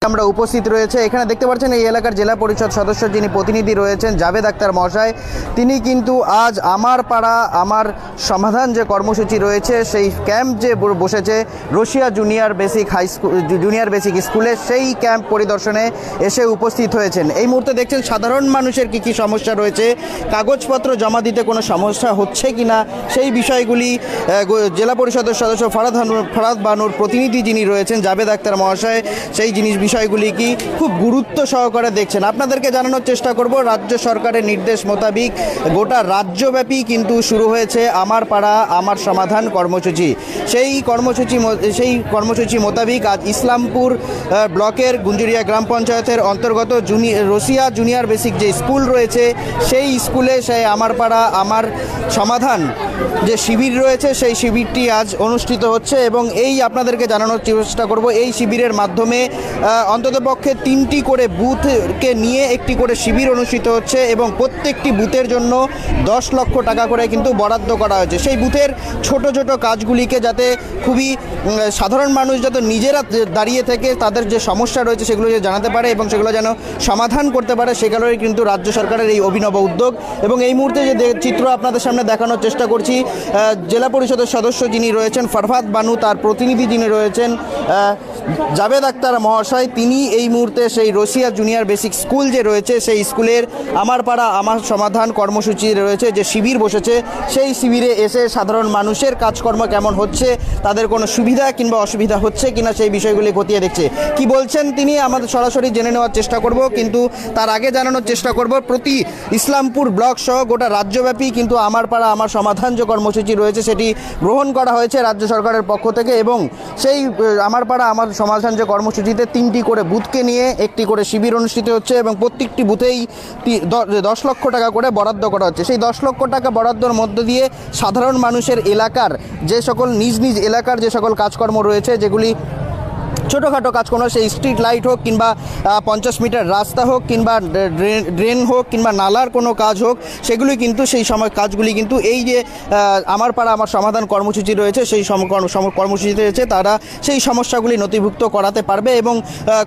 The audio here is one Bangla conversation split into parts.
আমরা উপস্থিত রয়েছে এখানে দেখতে পাচ্ছেন এই এলাকার জেলা পরিষদ সদস্য যিনি প্রতিনিধি রয়েছেন জাভেদ আক্তার মহাশয়, তিনি কিন্তু আজ আমার পাড়া আমার সমাধান যে কর্মসূচি রয়েছে সেই ক্যাম্প যে বসেছে রশিয়া জুনিয়র বেসিক স্কুলে, সেই ক্যাম্প পরিদর্শনে এসে উপস্থিত হয়েছেন। এই মুহূর্তে দেখছেন সাধারণ মানুষের কি সমস্যা রয়েছে, কাগজপত্র জমা দিতে কোনো সমস্যা হচ্ছে কিনা সেই বিষয়গুলি জেলা পরিষদের সদস্য ফরাদ বানুর প্রতিনিধি যিনি রয়েছেন জাভেদ আক্তার মহাশয় সেই বিষয়গুলি কি খুব গুরুত্ব সহকারে দেখছেন। আপনাদেরকে জানানোর চেষ্টা করব রাজ্য সরকারের নির্দেশ মোতাবেক গোটা রাজ্যব্যাপী কিন্তু শুরু হয়েছে আমার পাড়া আমার সমাধান কর্মসূচি। সেই কর্মসূচি মোতাবেক আজ ইসলামপুর ব্লকের গুঞ্জুরিয়া গ্রাম পঞ্চায়েতের অন্তর্গত রশিয়া জুনিয়র বেসিক যে স্কুল রয়েছে সেই স্কুলে সেই আমার পাড়া আমার সমাধান যে শিবির রয়েছে সেই শিবিরটি আজ অনুষ্ঠিত হচ্ছে এবং এই আপনাদেরকে জানানোর চেষ্টা করব এই শিবিরের মাধ্যমে অন্ততপক্ষে 3টি করে বুথকে নিয়ে একটি করে শিবির অনুষ্ঠিত হচ্ছে এবং প্রত্যেকটি বুথের জন্য 10 লক্ষ টাকা করে কিন্তু বরাদ্দ করা হয়েছে। সেই বুথের ছোট ছোট কাজগুলিকে যাতে খুবই সাধারণ মানুষ যাতে নিজেরা দাঁড়িয়ে থেকে তাদের যে সমস্যা রয়েছে সেগুলো জানাতে পারে এবং সেগুলো যেন সমাধান করতে পারে, সেগুলোই কিন্তু রাজ্য সরকারের এই অভিনব উদ্যোগ। এবং এই মুহূর্তে যে চিত্র আপনাদের সামনে দেখানোর চেষ্টা করছি, জেলা পরিষদের সদস্য যিনি রয়েছেন ফরহাদ বানু, তার প্রতিনিধি যিনি রয়েছেন জাভেদ আক্তার মহাশয়, তিনি এই মুহূর্তে সেই রশিয়া জুনিয়র বেসিক স্কুল যে রয়েছে সেই স্কুলের আমার পাড়া আমার সমাধান কর্মসূচি রয়েছে যে শিবির বসেছে সেই শিবিরে এসে সাধারণ মানুষের কাজকর্ম কেমন হচ্ছে, তাদের কোনো সুবিধা কিংবা অসুবিধা হচ্ছে কিনা সেই বিষয়গুলি খতিয়ে দেখছে। কি বলছেন তিনি আমাদের সরাসরি জেনে নেওয়ার চেষ্টা করব, কিন্তু তার আগে জানানোর চেষ্টা করব প্রতি ইসলামপুর ব্লক সহ গোটা রাজ্যব্যাপী কিন্তু আমার পাড়া আমার সমাধান যে কর্মসূচি রয়েছে সেটি গ্রহণ করা হয়েছে রাজ্য সরকারের পক্ষ থেকে এবং সেই আমার পাড়া আমার সমাধান যে কর্মসূচিতে 3টি করে বুথকে নিয়ে একটি করে শিবির অনুষ্ঠিত হচ্ছে এবং প্রত্যেকটি বুথেই 10 লক্ষ টাকা করে বরাদ্দ করা হচ্ছে। সেই 10 লক্ষ টাকা বরাদ্দর মধ্য দিয়ে সাধারণ মানুষের এলাকার যে সকল নিজ নিজ এলাকার যে সকল কাজকর্ম রয়েছে, যেগুলি ছোটোখাটো কাজকর্ম, সেই স্ট্রিট লাইট হোক কিংবা 50 মিটার রাস্তা হোক কিংবা ড্রেন হোক কিংবা নালার কোনো কাজ হোক, সেগুলি কিন্তু সেই সময় কাজগুলি কিন্তু এই যে আমার পাড়া আমার সমাধান কর্মসূচি রয়েছে সেই কর্মসূচিতে রয়েছে তারা সেই সমস্যাগুলি নথিভুক্ত করাতে পারবে এবং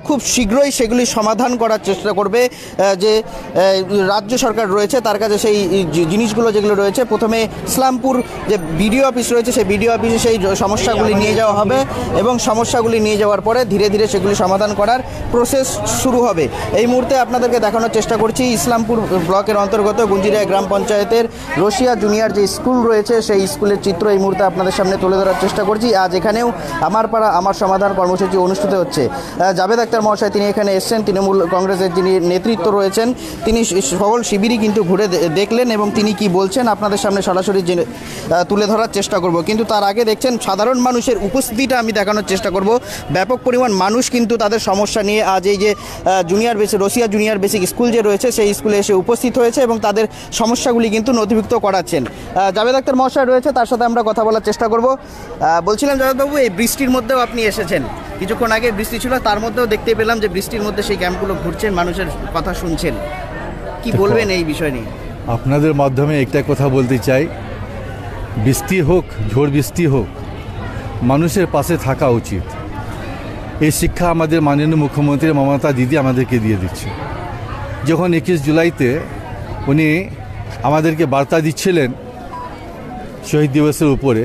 খুব শীঘ্রই সেগুলি সমাধান করার চেষ্টা করবে। যে রাজ্য সরকার রয়েছে তার কাছে সেই জিনিসগুলো যেগুলো রয়েছে, প্রথমে ইসলামপুর যে বিডিও অফিস রয়েছে সেই বিডিও অফিসে সেই সমস্যাগুলি নিয়ে যাওয়া হবে এবং সমস্যাগুলি নিয়ে যাওয়ার পরে ধীরে ধীরে সেগুলি সমাধান করার প্রসেস শুরু হবে। এই মুহূর্তে আপনাদেরকে দেখানোর চেষ্টা করছি ইসলামপুর ব্লকের অন্তর্গত গুঞ্জিরিয়া গ্রাম পঞ্চায়েতের রশিয়া জুনিয়র যে স্কুল রয়েছে সেই স্কুলের চিত্র এই মুহূর্তে আপনাদের সামনে তুলে ধরার চেষ্টা করছি। আজ এখানেও আমার পাড়া আমার সমাধান কর্মসূচি অনুষ্ঠিত হচ্ছে। জাভেদ আক্তার মহাশয় তিনি এখানে এসছেন, তৃণমূল কংগ্রেসের যিনি নেতৃত্ব রয়েছেন তিনি সকল শিবিরই কিন্তু ঘুরে দেখলেন এবং তিনি কি বলছেন আপনাদের সামনে সরাসরি তুলে ধরার চেষ্টা করব। কিন্তু তার আগে দেখছেন সাধারণ মানুষের উপস্থিতিটা আমি দেখানোর চেষ্টা করব। ব্যাপক পরিমাণ মানুষ কিন্তু তাদের সমস্যা নিয়ে আজ এই যে রশিয়া জুনিয়র বেসিক স্কুল যে রয়েছে সেই স্কুলে এসে উপস্থিত হয়েছে এবং তাদের সমস্যাগুলি কিন্তু নথিভুক্ত করাচ্ছেন। জাভেদ আক্তার মহাশয় রয়েছে, তার সাথে আমরা কথা বলার চেষ্টা করব। বলছিলাম জাভেদবাবু, এই বৃষ্টির মধ্যেও আপনি এসেছেন, কিছুক্ষণ আগে বৃষ্টি ছিল, তার মধ্যেও দেখতে পেলাম যে বৃষ্টির মধ্যে সেই ক্যাম্পগুলো ঘুরছেন, মানুষের কথা শুনছেন, কি বলবেন এই বিষয় নিয়ে? আপনাদের মাধ্যমে একটা কথা বলতে চাই, বৃষ্টি হোক ঝড় বৃষ্টি হোক মানুষের পাশে থাকা উচিত। এই শিক্ষা আমাদের মাননীয় মুখ্যমন্ত্রী মমতা দিদি আমাদেরকে দিয়ে দিচ্ছে। যখন 21 জুলাইতে উনি আমাদেরকে বার্তা দিচ্ছিলেন শহীদ দিবসের উপরে,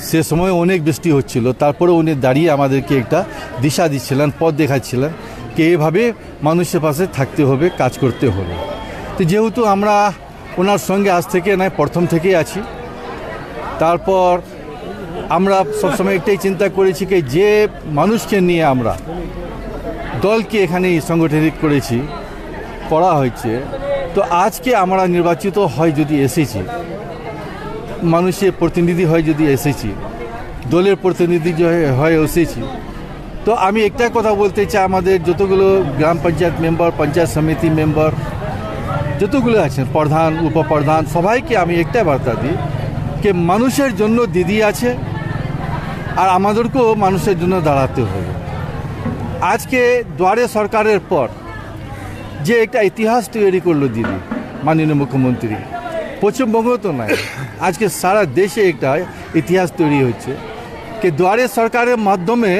সে সময় অনেক বৃষ্টি হচ্ছিল, তারপরে উনি দাঁড়িয়ে আমাদেরকে একটা দিশা দিচ্ছিলেন, পথ দেখাচ্ছিলেন যে এইভাবে মানুষের পাশে থাকতে হবে, কাজ করতে হবে। তো যেহেতু আমরা ওনার সঙ্গে আজ থেকে নয় প্রথম থেকেই আছি, তারপর আমরা সবসময় একটাই চিন্তা করেছি যে যে মানুষকে নিয়ে আমরা দলকে এখানে সংগঠিত করা হয়েছে, তো আজকে আমরা নির্বাচিত হয় যদি এসেছি, মানুষের প্রতিনিধি হয় যদি এসেছি, দলের প্রতিনিধি হয় এসেছি, তো আমি একটা কথা বলতে চাই, আমাদের যতগুলো গ্রাম পঞ্চায়েত মেম্বার, পঞ্চায়েত সমিতি মেম্বার যতগুলো আছেন, প্রধান উপপ্রধান, সবাইকে আমি একটা বার্তা দিই যে মানুষের জন্য দিদি আছে আর আমাদেরকেও মানুষের জন্য দাঁড়াতে হবে। আজকে দুয়ারে সরকারের পর যে একটা ইতিহাস তৈরি করলো দিদি মাননীয় মুখ্যমন্ত্রী, পশ্চিমবঙ্গ তো নয়, আজকে সারা দেশে একটা ইতিহাস তৈরি হচ্ছে যে দুয়ারে সরকারের মাধ্যমে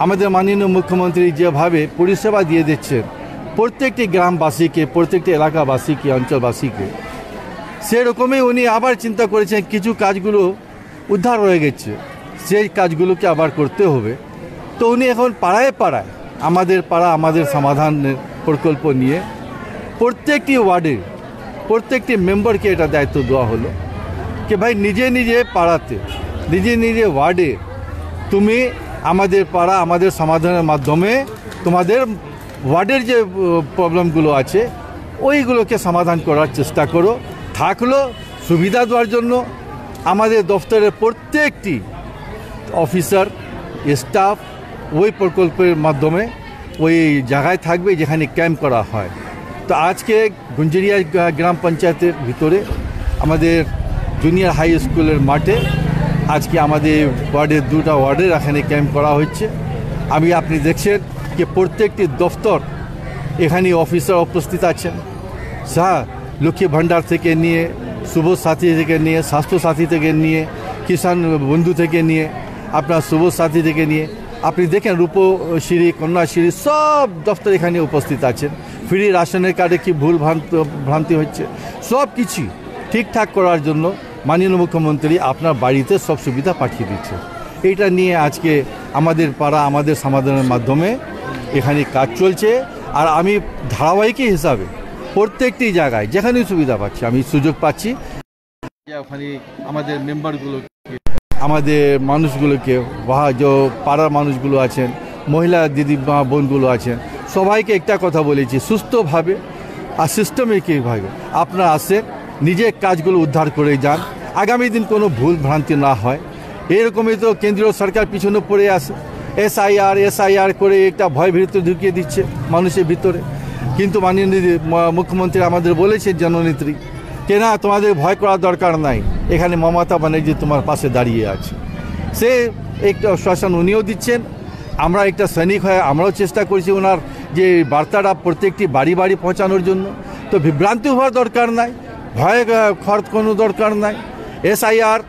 আমাদের মাননীয় মুখ্যমন্ত্রী যেভাবে পরিষেবা দিয়ে দিচ্ছেন প্রত্যেকটি গ্রামবাসীকে, প্রত্যেকটি এলাকাবাসীকে, অঞ্চলবাসীকে, সেরকমই উনি আবার চিন্তা করেছেন কিছু কাজগুলো উদ্ধার হয়ে গেছে, সেই কাজগুলোকে আবার করতে হবে। তো উনি এখন পাড়ায় পাড়ায় আমাদের পাড়া আমাদের সমাধানের প্রকল্প নিয়ে প্রত্যেকটি ওয়ার্ডে প্রত্যেকটি মেম্বারকে এটা দায়িত্ব দেওয়া হলো कि भाई নিজে নিজে পাড়াতে, নিজে নিজে ওয়ার্ডে তুমি আমাদের পাড়া আমাদের সমাধানের মাধ্যমে তোমাদের ওয়ার্ডের যে প্রবলেমগুলো আছে ওইগুলোকে সমাধান করার চেষ্টা করো। থাকলো সুবিধা দেওয়ার জন্য আমাদের দফতরের প্রত্যেকটি অফিসার স্টাফ ওই প্রকল্পের মাধ্যমে ওই জায়গায় থাকবে যেখানে ক্যাম্প করা হয়। তো আজকে গুঞ্জরিয়া গ্রাম পঞ্চায়েতের ভিতরে আমাদের জুনিয়র হাই স্কুলের মাঠে আজকে আমাদের ওয়ার্ডের দুটা ওয়ার্ডের এখানে ক্যাম্প করা হচ্ছে। আপনি দেখছেন যে প্রত্যেকটি দফতর এখানে অফিসার উপস্থিত আছেন। লক্ষ্মী ভাণ্ডার থেকে নিয়ে, শুভ সাথী থেকে নিয়ে, স্বাস্থ্য সাথী থেকে নিয়ে, কিষাণ বন্ধু থেকে নিয়ে, আপনার শুভ সাথী থেকে নিয়ে আপনি দেখেন রূপশ্রী, কন্যাশ্রী সব দফতর এখানে উপস্থিত আছেন। ফ্রি রাশনের কার্ডে কি ভুল ভ্রান্তি হচ্ছে সব কিছু ঠিকঠাক করার জন্য মাননীয় মুখ্যমন্ত্রী আপনার বাড়িতে সব সুবিধা পাঠিয়ে দিচ্ছে। এইটা নিয়ে আজকে আমাদের পাড়া আমাদের সমাধানের মাধ্যমে এখানে কাজ চলছে। আর আমি ধারাবাহিক হিসাবে প্রত্যেকটি জায়গায় যেখানে সুবিধা পাচ্ছি আমি সুযোগ পাচ্ছি, ওখানে আমাদের মেম্বারগুলোকে, আমাদের মানুষগুলোকে, যে পাড়ার মানুষগুলো আছেন, মহিলা দিদি বোনগুলো আছেন, সবাইকে একটা কথা বলেছি, সুস্থভাবে আর সিস্টেমিকভাবে আপনারা আসেন, নিজের কাজগুলো উদ্ধার করে যান, আগামী দিন কোনো ভুল ভ্রান্তি না হয়। এরকমই তো কেন্দ্রীয় সরকার পিছনে পড়ে আসে, এসআইআর করে একটা ভয় ভীতি ঢুকিয়ে দিচ্ছে মানুষের ভিতরে। কিন্তু মাননীয় মুখ্যমন্ত্রী আমাদের বলেছেন জননেত্রী যে না, তোমাদের ভয় করার দরকার নাই, এখানে মমতা ব্যানার্জি তোমার পাশে দাঁড়িয়ে আছে। সে একটা আশ্বাসন উনিও দিচ্ছেন। আমরা একটা সৈনিক হয়ে আমরাও চেষ্টা করছি ওনার যে বার্তাটা প্রত্যেকটি বাড়ি বাড়ি পৌঁছানোর জন্য। তো বিভ্রান্তি হওয়ার দরকার নাই, ভয় খরচ কোনো দরকার নাই। এসআইআর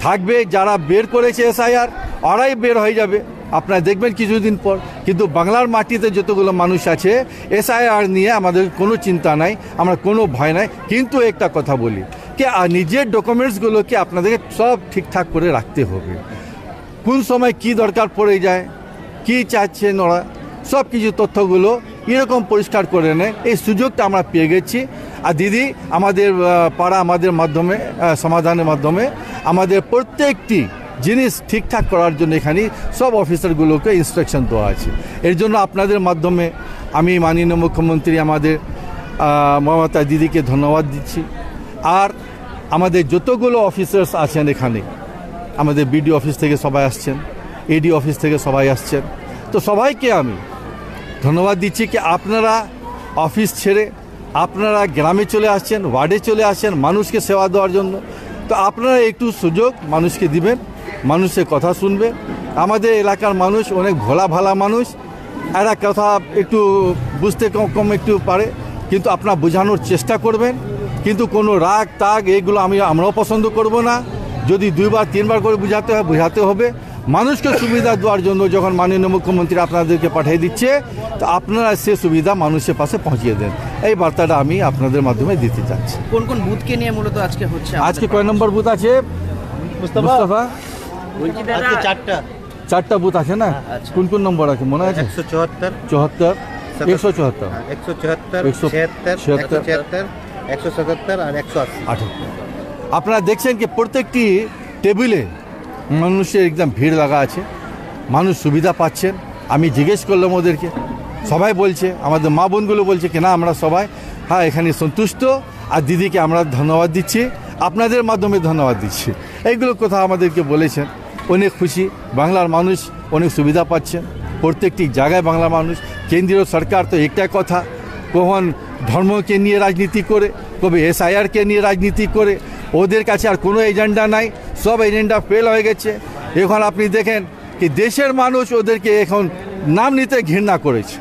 থাকবে, যারা বের করেছে এসআইআর ওরাই বের হয়ে যাবে, আপনারা দেখবেন কিছুদিন পর। কিন্তু বাংলার মাটিতে যতগুলো মানুষ আছে এসআইআর নিয়ে আমাদের কোনো চিন্তা নাই, আমরা কোনো ভয় নাই। কিন্তু একটা কথা বলি কি নিজের ডকুমেন্টসগুলোকে আপনাদেরকে সব ঠিকঠাক করে রাখতে হবে। কোন সময় কি দরকার পড়ে যায়, কি চাচ্ছেন ওরা, সব কিছু তথ্যগুলো এরকম পরিষ্কার করে নেয়। এই সুযোগটা আমরা পেয়ে গেছি। আর দিদি আমাদের পাড়া আমাদের মাধ্যমে সমাধানের মাধ্যমে আমাদের প্রত্যেকটি জিনিস ঠিকঠাক করার জন্য এখানে সব অফিসারগুলোকে ইনস্ট্রাকশন দেওয়া আছে। এর জন্য আপনাদের মাধ্যমে আমি মাননীয় মুখ্যমন্ত্রী আমাদের মমতা দিদিকে ধন্যবাদ দিচ্ছি। আর আমাদের যতগুলো অফিসার্স আছেন এখানে, আমাদের বিডিও অফিস থেকে সবাই আসছেন, এডি অফিস থেকে সবাই আসছেন, তো সবাইকে আমি ধন্যবাদ দিচ্ছি কি আপনারা অফিস ছেড়ে আপনারা গ্রামে চলে আসছেন, ওয়ার্ডে চলে আসছেন মানুষকে সেবা দেওয়ার জন্য। তো আপনারা একটু সুযোগ মানুষকে দিবেন, মানুষের কথা শুনবে। আমাদের এলাকার মানুষ অনেক ভোলা ভালা মানুষ, এরা কথা একটু বুঝতে কম একটু পারে, কিন্তু আপনারা বোঝানোর চেষ্টা করবেন। কিন্তু কোনো রাগ তাগ এগুলো আমরাও পছন্দ করব না। যদি 2বার 3বার করে বোঝাতে হবে। মানুষকে সুবিধা দেওয়ার জন্য যখন মাননীয় মুখ্যমন্ত্রী আপনাদেরকে পাঠিয়ে দিচ্ছে, তো আপনারা সে সুবিধা মানুষের পাশে পৌঁছিয়ে দেন। এই বার্তাটা আমি আপনাদের মাধ্যমে দিতে চাচ্ছি। কোন কোন বুথকে নিয়ে মূলত আজকে হচ্ছে? আজকে কয় নম্বর বুথ আছে মুস্তাফা? চারটা বুথ আছে না? কোন কোন নম্বর আছে মনে আছে? 174, 74, 174, 174, 76, 177 আর 180। আপনারা দেখছেন কি প্রত্যেকটি টেবিলে মানুষের একদম ভিড় লাগা আছে, মানুষ সুবিধা পাচ্ছেন। আমি জিজ্ঞেস করলাম ওদেরকে, সবাই বলছে, আমাদের মা বোনগুলো বলছে কি না আমরা সবাই এখানে সন্তুষ্ট। আর দিদিকে আমরা ধন্যবাদ দিচ্ছি, আপনাদের মাধ্যমে ধন্যবাদ দিচ্ছি। এইগুলো কথা আমাদেরকে বলেছেন, অনেক খুশি। বাংলার মানুষ অনেক সুবিধা পাচ্ছেন প্রত্যেকটি জায়গায়। বাংলার মানুষ, কেন্দ্রীয় সরকার তো একটাই কথা, কখন ধর্মকে নিয়ে রাজনীতি করে, কবে এসআইআরকে নিয়ে রাজনীতি করে, ওদের কাছে আর কোনো এজেন্ডা নাই, সব এজেন্ডা ফেল হয়ে গেছে। এখন আপনি দেখেন কি দেশের মানুষ ওদেরকে এখন নাম নিতে ঘৃণা করেছে,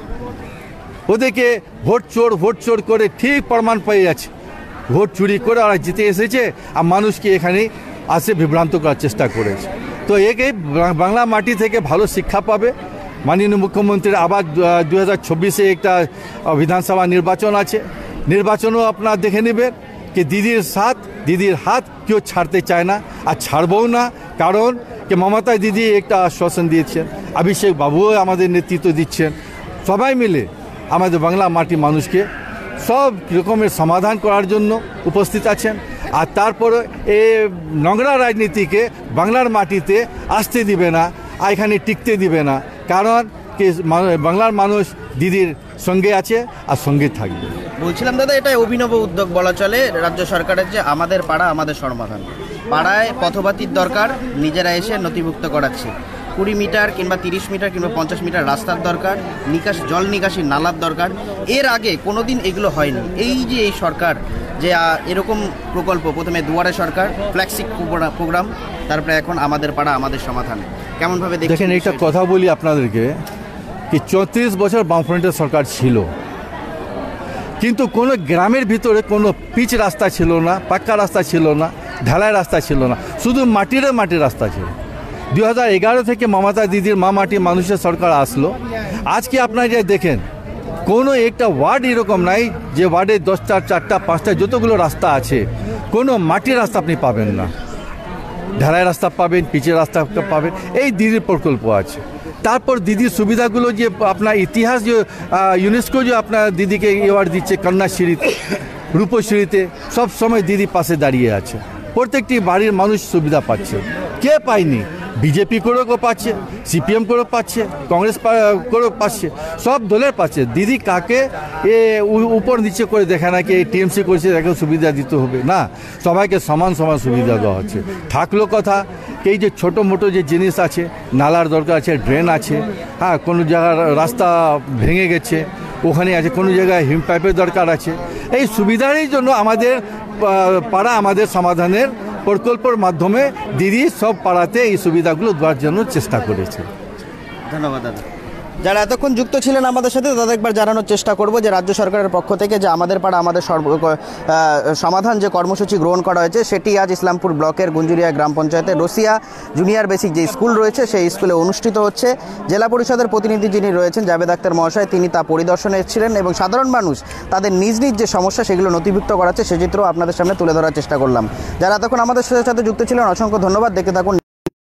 ওদেরকে ভোট চোর করে ঠিক প্রমাণ পেয়ে যাচ্ছে। ভোট চুরি করে ওরা জিতে এসেছে আর মানুষকে এখানে আসে বিভ্রান্ত করার চেষ্টা করেছে। তো একে বাংলা মাটি থেকে ভালো শিক্ষা পাবে, মাননীয় মুখ্যমন্ত্রীর আবার 2024-এ একটা বিধানসভা নির্বাচন আছে, নির্বাচনও আপনারা দেখে নেবেন कि দিদির সাথ দিদির হাত কেউ ছাড়তে চায় না আর ছাড়বও না, কারণ কি মমতা দিদি একটা আশ্বাসন দিয়েছেন, অভিষেক বাবুও আমাদের নেতৃত্ব দিচ্ছেন, সবাই মিলে আমাদের বাংলা মাটির মানুষকে সব রকমের সমাধান করার জন্য উপস্থিত আছেন। আর তারপরে এই নোংরা রাজনীতিকে বাংলার মাটিতে আসতে দিবে না, আর এখানে টিকতে দিবে না, কারণ কি বাংলার মানুষ দিদির সঙ্গে আছে আর সঙ্গে থাকবে। বলছিলাম দাদা, এটা অভিনব উদ্যোগ বলা চলে রাজ্য সরকারের, যে আমাদের পাড়া আমাদের সমাধান। পাড়ায় পথবাতির দরকার, নিজেরা এসে নথিভুক্ত করাচ্ছে। 20 মিটার কিংবা 30 মিটার কিংবা 50 মিটার রাস্তার দরকার, জল নিকাশি নালার দরকার। এর আগে কোনোদিন এগুলো হয়নি। এই যে এই সরকার যে এরকম প্রকল্প, প্রথমে দুয়ারে সরকার ফ্ল্যাগশিপ প্রোগ্রাম, তারপরে এখন আমাদের পাড়া আমাদের সমাধান, কেমনভাবে দেখেন একটা কথা বলি আপনাদেরকে, কি 34 বছর বামফ্রন্টের সরকার ছিল, কিন্তু কোনো গ্রামের ভিতরে কোনো পিচ রাস্তা ছিল না, পাক্কা রাস্তা ছিল না, ঢালাই রাস্তা ছিল না, শুধু মাটির রাস্তা ছিল। 2011 থেকে মমতা দিদির মা মাটি মানুষের সরকার আসলো। আজকে আপনারা যে দেখেন কোনো একটা ওয়ার্ড এরকম নাই যে ওয়ার্ডে 10টা 4টা 5টা যতগুলো রাস্তা আছে কোনো মাটির রাস্তা আপনি পাবেন না, ঢালাই রাস্তা পাবেন, পিচের রাস্তা পাবেন। এই দিদির প্রকল্প আছে। তারপর দিদির সুবিধাগুলো যে আপনার ইতিহাস, যে ইউনেস্কো যে আপনার দিদিকে অ্যাওয়ার্ড দিচ্ছে কন্যাশ্রীতে, রূপশ্রীতে, সব সময় দিদি পাশে দাঁড়িয়ে আছে। প্রত্যেকটি বাড়ির মানুষ সুবিধা পাচ্ছে। কে পায়নি? বিজেপি করেও পাচ্ছে, সিপিএম করেও পাচ্ছে, কংগ্রেস করেও পাচ্ছে, সব দলের পাচ্ছে। দিদি কাকে উপর নিচে করে দেখে না কি টিএমসি করেছে তাকে সুবিধা দিতে হবে না, সবাইকে সমান সমান সুবিধা দেওয়া হচ্ছে। থাকলো কথা এই যে ছোটো মোটো যে জিনিস আছে, নালার দরকার আছে, ড্রেন আছে, হ্যাঁ কোনো জায়গার রাস্তা ভেঙে গেছে ওখানে আছে, কোনো জায়গায় হিম পাইপের দরকার আছে। এই সুবিধারই জন্য আমাদের পাড়া আমাদের সমাধানের প্রকল্পের মাধ্যমে দিদি সব পাড়াতে এই সুবিধাগুলো দেওয়ার জন্য চেষ্টা করেছে। ধন্যবাদ দাদা। যারা এতক্ষণ যুক্ত ছিলেন আমাদের সাথে, তাদের একবার জানানোর চেষ্টা করব যে রাজ্য সরকারের পক্ষ থেকে যে আমাদের পাড়া আমাদের সমাধান যে কর্মসূচি গ্রহণ করা হয়েছে, সেটি আজ ইসলামপুর ব্লকের গুঞ্জুরিয়া গ্রাম পঞ্চায়েতের রসিয়া জুনিয়র বেসিক যে স্কুল রয়েছে সেই স্কুলে অনুষ্ঠিত হচ্ছে। জেলা পরিষদের প্রতিনিধি যিনি রয়েছেন জাভেদ আক্তার মহাশয়, তিনি তা পরিদর্শনে এসেছিলেন এবং সাধারণ মানুষ তাদের নিজ নিজ যে সমস্যা সেগুলো নথিভুক্ত করাচ্ছে সে চিত্র আপনাদের সামনে তুলে ধরার চেষ্টা করলাম। যারা এতক্ষণ আমাদের সাথে যুক্ত ছিলেন অসংখ্য ধন্যবাদ। দেখতে থাকুন।